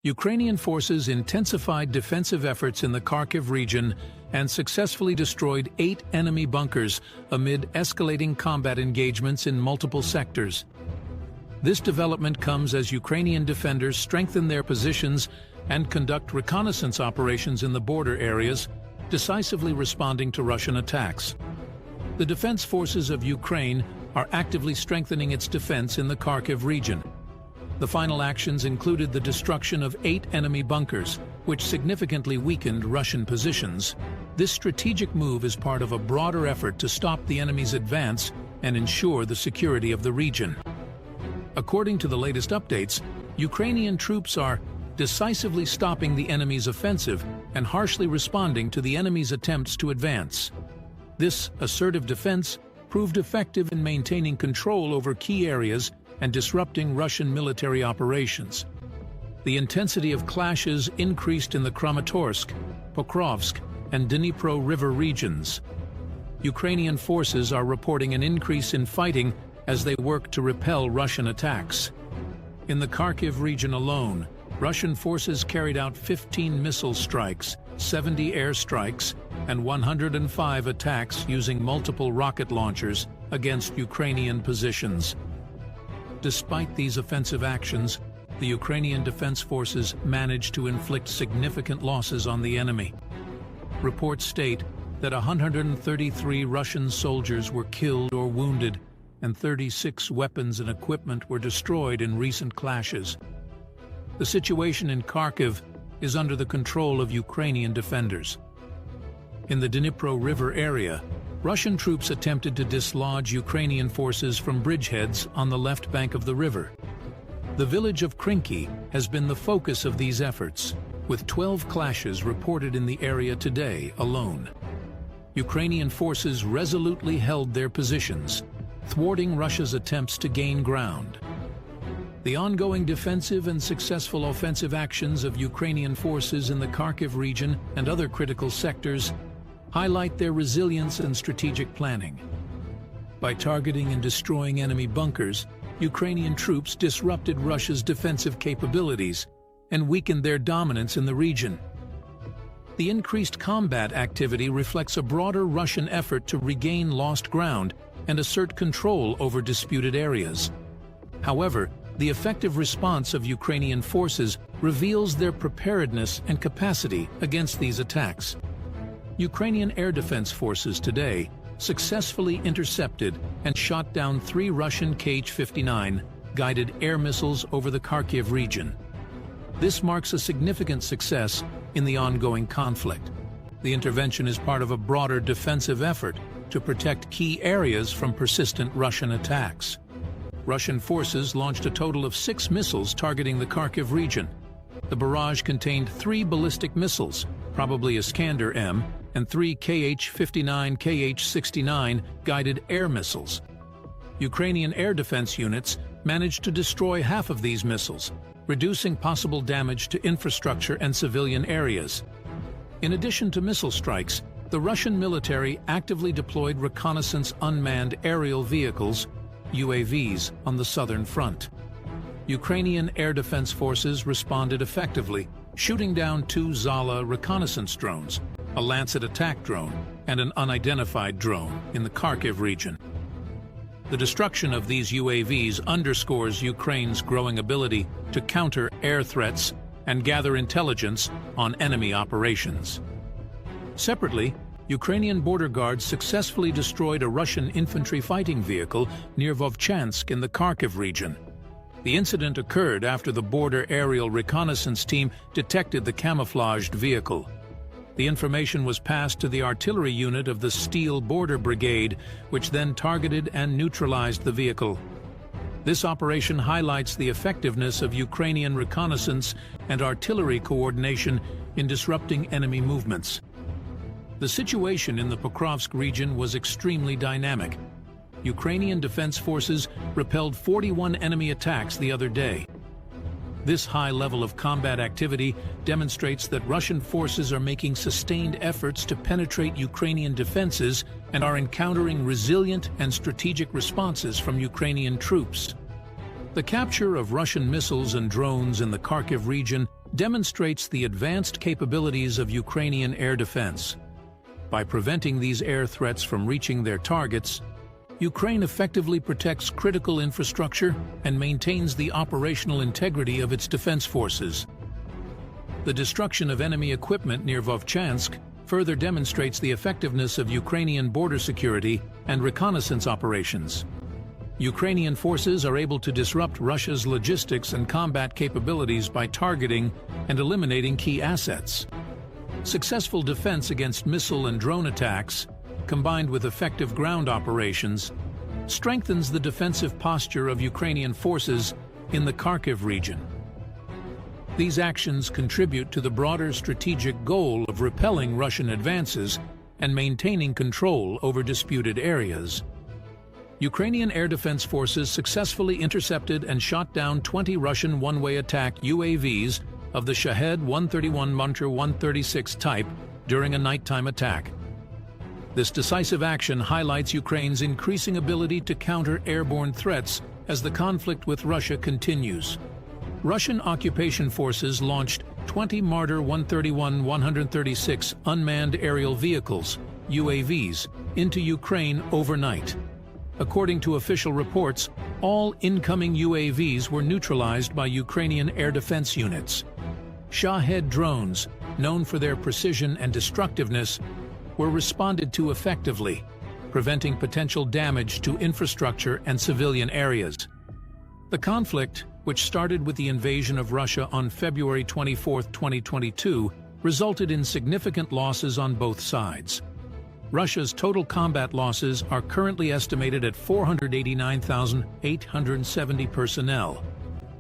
Ukrainian forces intensified defensive efforts in the Kharkiv region and successfully destroyed 8 enemy bunkers amid escalating combat engagements in multiple sectors. This development comes as Ukrainian defenders strengthen their positions and conduct reconnaissance operations in the border areas, decisively responding to Russian attacks. The defense forces of Ukraine are actively strengthening its defense in the Kharkiv region. The final actions included the destruction of 8 enemy bunkers, which significantly weakened Russian positions. This strategic move is part of a broader effort to stop the enemy's advance and ensure the security of the region. According to the latest updates, Ukrainian troops are decisively stopping the enemy's offensive and harshly responding to the enemy's attempts to advance. This assertive defense proved effective in maintaining control over key areas and disrupting Russian military operations. The intensity of clashes increased in the Kramatorsk, Pokrovsk, and Dnipro River regions. Ukrainian forces are reporting an increase in fighting as they work to repel Russian attacks. In the Kharkiv region alone, Russian forces carried out 15 missile strikes, 70 air strikes, and 105 attacks using multiple rocket launchers against Ukrainian positions. Despite these offensive actions, the Ukrainian Defense Forces managed to inflict significant losses on the enemy. Reports state that 133 Russian soldiers were killed or wounded, and 36 weapons and equipment were destroyed in recent clashes. The situation in Kharkiv is under the control of Ukrainian defenders. In the Dnipro River area, Russian troops attempted to dislodge Ukrainian forces from bridgeheads on the left bank of the river. The village of Kharkiv has been the focus of these efforts, with 12 clashes reported in the area today alone. Ukrainian forces resolutely held their positions, thwarting Russia's attempts to gain ground. The ongoing defensive and successful offensive actions of Ukrainian forces in the Kharkiv region and other critical sectors highlight their resilience and strategic planning. By targeting and destroying enemy bunkers, Ukrainian troops disrupted Russia's defensive capabilities and weakened their dominance in the region. The increased combat activity reflects a broader Russian effort to regain lost ground and assert control over disputed areas. However, the effective response of Ukrainian forces reveals their preparedness and capacity against these attacks. Ukrainian air defense forces today successfully intercepted and shot down 3 Russian Kh-59 guided air missiles over the Kharkiv region. This marks a significant success in the ongoing conflict. The intervention is part of a broader defensive effort to protect key areas from persistent Russian attacks. Russian forces launched a total of 6 missiles targeting the Kharkiv region. The barrage contained 3 ballistic missiles, probably Iskander-M, and 3 Kh-59, Kh-69 guided air missiles. Ukrainian air defense units managed to destroy half of these missiles, reducing possible damage to infrastructure and civilian areas. In addition to missile strikes, the Russian military actively deployed reconnaissance unmanned aerial vehicles, UAVs, on the southern front. Ukrainian air defense forces responded effectively, shooting down 2 Zala reconnaissance drones, a Lancet attack drone, and an unidentified drone in the Kharkiv region. The destruction of these UAVs underscores Ukraine's growing ability to counter air threats and gather intelligence on enemy operations. Separately, Ukrainian border guards successfully destroyed a Russian infantry fighting vehicle near Vovchansk in the Kharkiv region. The incident occurred after the border aerial reconnaissance team detected the camouflaged vehicle. The information was passed to the artillery unit of the Steel Border Brigade, which then targeted and neutralized the vehicle. This operation highlights the effectiveness of Ukrainian reconnaissance and artillery coordination in disrupting enemy movements. The situation in the Pokrovsk region was extremely dynamic. Ukrainian defense forces repelled 41 enemy attacks the other day. This high level of combat activity demonstrates that Russian forces are making sustained efforts to penetrate Ukrainian defenses and are encountering resilient and strategic responses from Ukrainian troops. The capture of Russian missiles and drones in the Kharkiv region demonstrates the advanced capabilities of Ukrainian air defense. By preventing these air threats from reaching their targets, Ukraine effectively protects critical infrastructure and maintains the operational integrity of its defense forces. The destruction of enemy equipment near Vovchansk further demonstrates the effectiveness of Ukrainian border security and reconnaissance operations. Ukrainian forces are able to disrupt Russia's logistics and combat capabilities by targeting and eliminating key assets. Successful defense against missile and drone attacks, combined with effective ground operations, strengthens the defensive posture of Ukrainian forces in the Kharkiv region. These actions contribute to the broader strategic goal of repelling Russian advances and maintaining control over disputed areas. Ukrainian air defense forces successfully intercepted and shot down 20 Russian one-way attack UAVs of the Shahed 131 Muncher 136 type during a nighttime attack. This decisive action highlights Ukraine's increasing ability to counter airborne threats as the conflict with Russia continues. Russian occupation forces launched 20 Marder 131-136 unmanned aerial vehicles, UAVs, into Ukraine overnight. According to official reports, all incoming UAVs were neutralized by Ukrainian air defense units. Shahed drones, known for their precision and destructiveness, were responded to effectively, preventing potential damage to infrastructure and civilian areas. The conflict, which started with the invasion of Russia on February 24, 2022, resulted in significant losses on both sides. Russia's total combat losses are currently estimated at 489,870 personnel.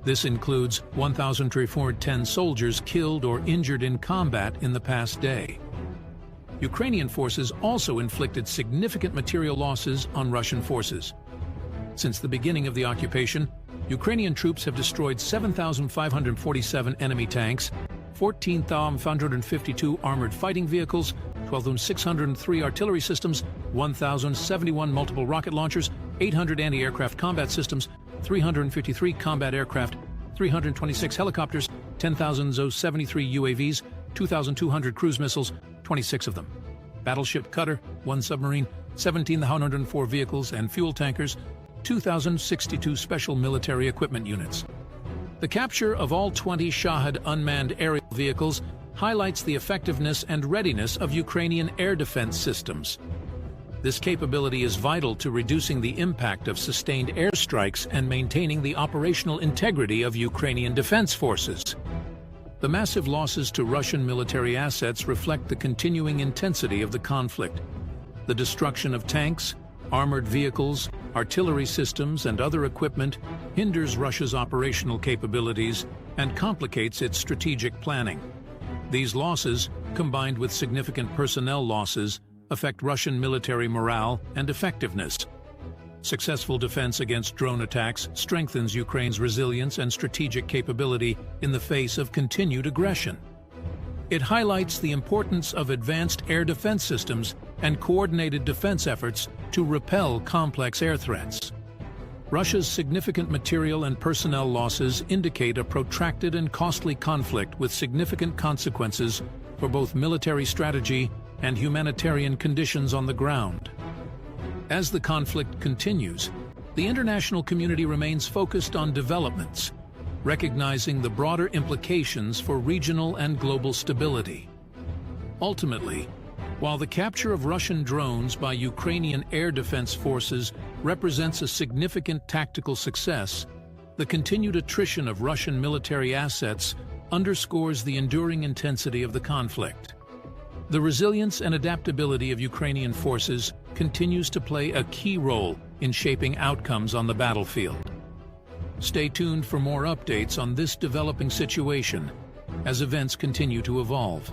This includes 1,310 soldiers killed or injured in combat in the past day. Ukrainian forces also inflicted significant material losses on Russian forces. Since the beginning of the occupation, Ukrainian troops have destroyed 7,547 enemy tanks, 14,552 armored fighting vehicles, 12,603 artillery systems, 1,071 multiple rocket launchers, 800 anti-aircraft combat systems, 353 combat aircraft, 326 helicopters, 10,073 UAVs, 2,200 cruise missiles, 26 of them, battleship cutter, 1 submarine, 1,704 vehicles and fuel tankers, 2,062 special military equipment units. The capture of all 20 Shahed unmanned aerial vehicles highlights the effectiveness and readiness of Ukrainian air defense systems. This capability is vital to reducing the impact of sustained airstrikes and maintaining the operational integrity of Ukrainian defense forces. The massive losses to Russian military assets reflect the continuing intensity of the conflict. The destruction of tanks, armored vehicles, artillery systems, and other equipment hinders Russia's operational capabilities and complicates its strategic planning. These losses, combined with significant personnel losses, affect Russian military morale and effectiveness. Successful defense against drone attacks strengthens Ukraine's resilience and strategic capability in the face of continued aggression. It highlights the importance of advanced air defense systems and coordinated defense efforts to repel complex air threats. Russia's significant material and personnel losses indicate a protracted and costly conflict with significant consequences for both military strategy and humanitarian conditions on the ground. As the conflict continues, the international community remains focused on developments, recognizing the broader implications for regional and global stability. Ultimately, while the capture of Russian drones by Ukrainian air defense forces represents a significant tactical success, the continued attrition of Russian military assets underscores the enduring intensity of the conflict. The resilience and adaptability of Ukrainian forces continues to play a key role in shaping outcomes on the battlefield. Stay tuned for more updates on this developing situation as events continue to evolve.